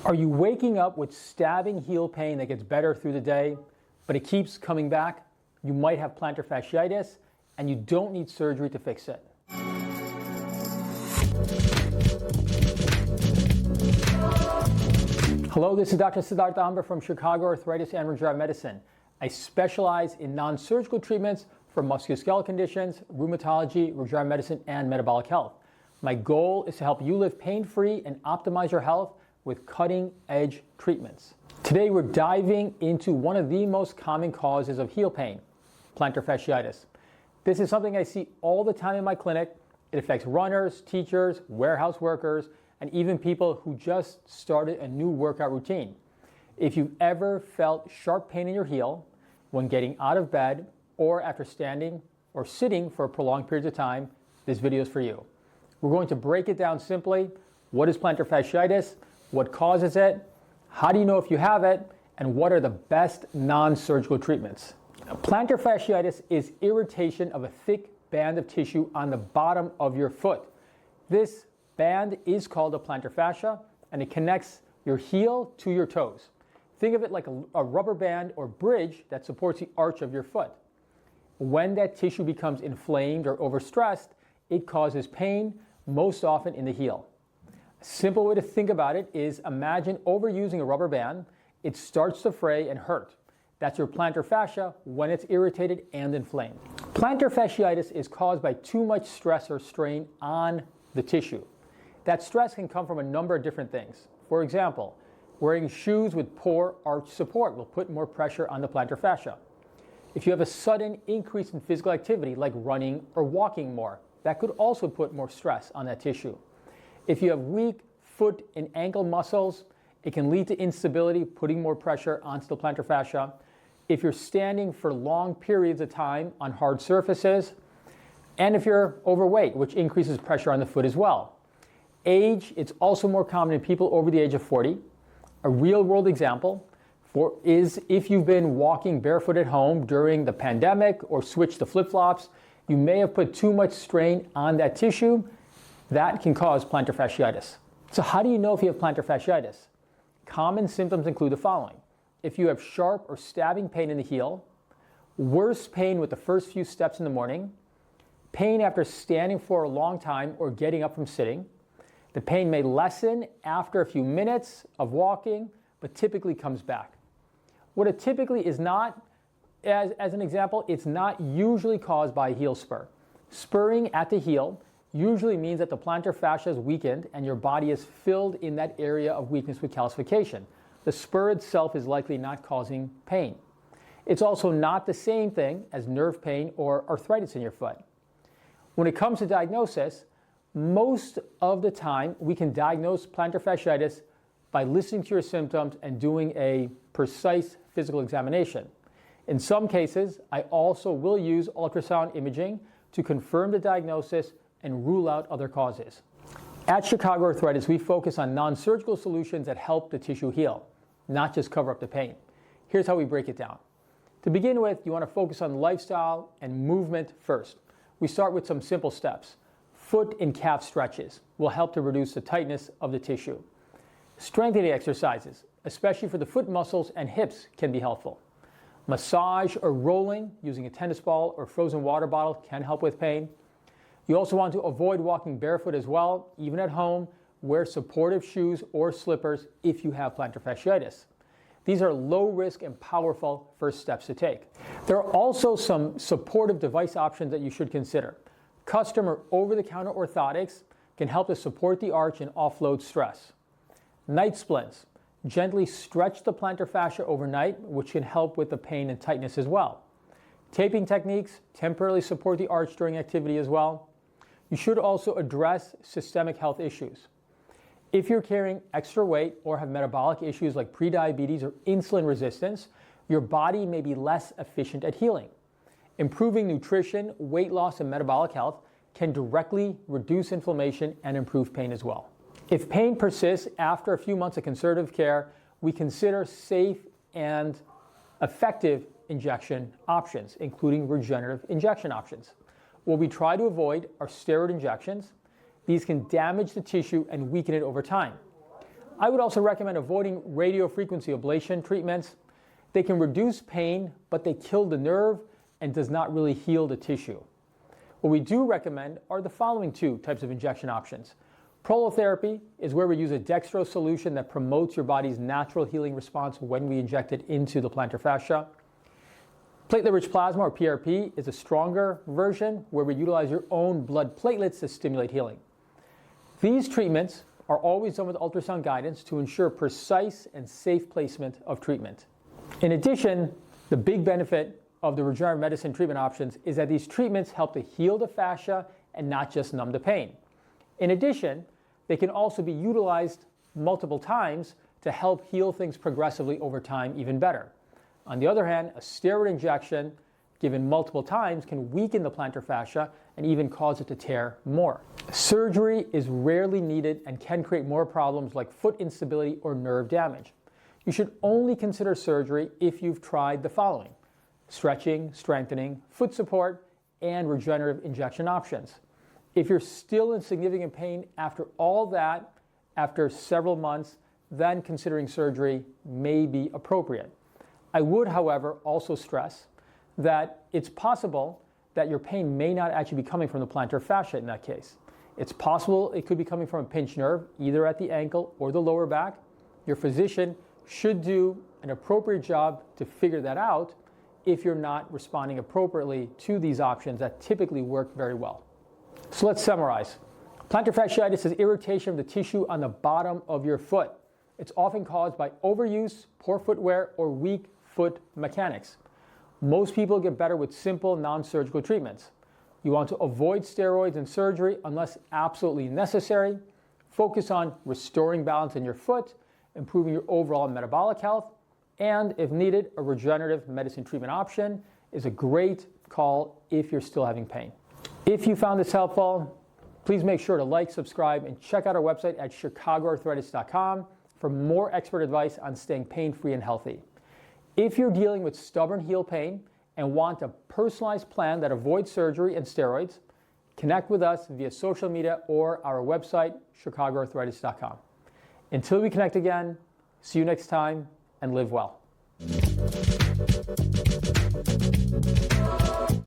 Are you waking up with stabbing heel pain that gets better through the day, but it keeps coming back? You might have plantar fasciitis, and you don't need surgery to fix it. Hello, this is Dr. Siddhartha Amber from Chicago Arthritis and Regenerative Medicine. I specialize in non-surgical treatments for musculoskeletal conditions, rheumatology, regenerative medicine, and metabolic health. My goal is to help you live pain-free and optimize your health with cutting-edge treatments. Today we're diving into one of the most common causes of heel pain, plantar fasciitis. This is something I see all the time in my clinic. It affects runners, teachers, warehouse workers, and even people who just started a new workout routine. If you've ever felt sharp pain in your heel when getting out of bed or after standing or sitting for prolonged periods of time, this video is for you. We're going to break it down simply. What is plantar fasciitis? What causes it? How do you know if you have it? And what are the best non-surgical treatments? Now, plantar fasciitis is irritation of a thick band of tissue on the bottom of your foot. This band is called a plantar fascia, and it connects your heel to your toes. Think of it like a rubber band or bridge that supports the arch of your foot. When that tissue becomes inflamed or overstressed, it causes pain, most often in the heel. A simple way to think about it is imagine overusing a rubber band. It starts to fray and hurt. That's your plantar fascia when it's irritated and inflamed. Plantar fasciitis is caused by too much stress or strain on the tissue. That stress can come from a number of different things. For example, wearing shoes with poor arch support will put more pressure on the plantar fascia. If you have a sudden increase in physical activity like running or walking more, that could also put more stress on that tissue. If you have weak foot and ankle muscles, it can lead to instability, putting more pressure onto the plantar fascia. If you're standing for long periods of time on hard surfaces, and if you're overweight, which increases pressure on the foot as well. Age, it's also more common in people over the age of 40. A real-world example is if you've been walking barefoot at home during the pandemic or switched to flip-flops, you may have put too much strain on that tissue. That can cause plantar fasciitis. So how do you know if you have plantar fasciitis? Common symptoms include the following. If you have sharp or stabbing pain in the heel, worse pain with the first few steps in the morning, pain after standing for a long time or getting up from sitting, the pain may lessen after a few minutes of walking, but typically comes back. What it typically is not, as an example, it's not usually caused by a heel spur. Spurring at the heel usually means that the plantar fascia is weakened and your body is filled in that area of weakness with calcification. The spur itself is likely not causing pain. It's also not the same thing as nerve pain or arthritis in your foot. When it comes to diagnosis, most of the time we can diagnose plantar fasciitis by listening to your symptoms and doing a precise physical examination. In some cases, I also will use ultrasound imaging to confirm the diagnosis and rule out other causes. At Chicago Arthritis, we focus on non-surgical solutions that help the tissue heal, not just cover up the pain. Here's how we break it down. To begin with, you want to focus on lifestyle and movement first. We start with some simple steps. Foot and calf stretches will help to reduce the tightness of the tissue. Strengthening exercises, especially for the foot muscles and hips, can be helpful. Massage or rolling using a tennis ball or frozen water bottle can help with pain. You also want to avoid walking barefoot as well, even at home. Wear supportive shoes or slippers if you have plantar fasciitis. These are low-risk and powerful first steps to take. There are also some supportive device options that you should consider. Custom or over-the-counter orthotics can help to support the arch and offload stress. Night splints gently stretch the plantar fascia overnight, which can help with the pain and tightness as well. Taping techniques temporarily support the arch during activity as well. You should also address systemic health issues. If you're carrying extra weight or have metabolic issues like prediabetes or insulin resistance, your body may be less efficient at healing. Improving nutrition, weight loss, and metabolic health can directly reduce inflammation and improve pain as well. If pain persists after a few months of conservative care, we consider safe and effective injection options, including regenerative injection options. What we try to avoid are steroid injections. These can damage the tissue and weaken it over time. I would also recommend avoiding radiofrequency ablation treatments. They can reduce pain, but they kill the nerve and does not really heal the tissue. What we do recommend are the following two types of injection options. Prolotherapy is where we use a dextrose solution that promotes your body's natural healing response when we inject it into the plantar fascia. Platelet-rich plasma, or PRP, is a stronger version where we utilize your own blood platelets to stimulate healing. These treatments are always done with ultrasound guidance to ensure precise and safe placement of treatment. In addition, the big benefit of the regenerative medicine treatment options is that these treatments help to heal the fascia and not just numb the pain. In addition, they can also be utilized multiple times to help heal things progressively over time even better. On the other hand, a steroid injection given multiple times can weaken the plantar fascia and even cause it to tear more. Surgery is rarely needed and can create more problems like foot instability or nerve damage. You should only consider surgery if you've tried the following: stretching, strengthening, foot support, and regenerative injection options. If you're still in significant pain after all that, after several months, then considering surgery may be appropriate. I would, however, also stress that it's possible that your pain may not actually be coming from the plantar fascia in that case. It's possible it could be coming from a pinched nerve, either at the ankle or the lower back. Your physician should do an appropriate job to figure that out if you're not responding appropriately to these options that typically work very well. So let's summarize. Plantar fasciitis is irritation of the tissue on the bottom of your foot. It's often caused by overuse, poor footwear, or weak foot mechanics. Most people get better with simple non-surgical treatments. You want to avoid steroids and surgery unless absolutely necessary. Focus on restoring balance in your foot, improving your overall metabolic health, and if needed, a regenerative medicine treatment option is a great call if you're still having pain. If you found this helpful, please make sure to like, subscribe, and check out our website at chicagoarthritis.com for more expert advice on staying pain-free and healthy. If you're dealing with stubborn heel pain and want a personalized plan that avoids surgery and steroids, connect with us via social media or our website, chicagoarthritis.com. Until we connect again, see you next time and live well.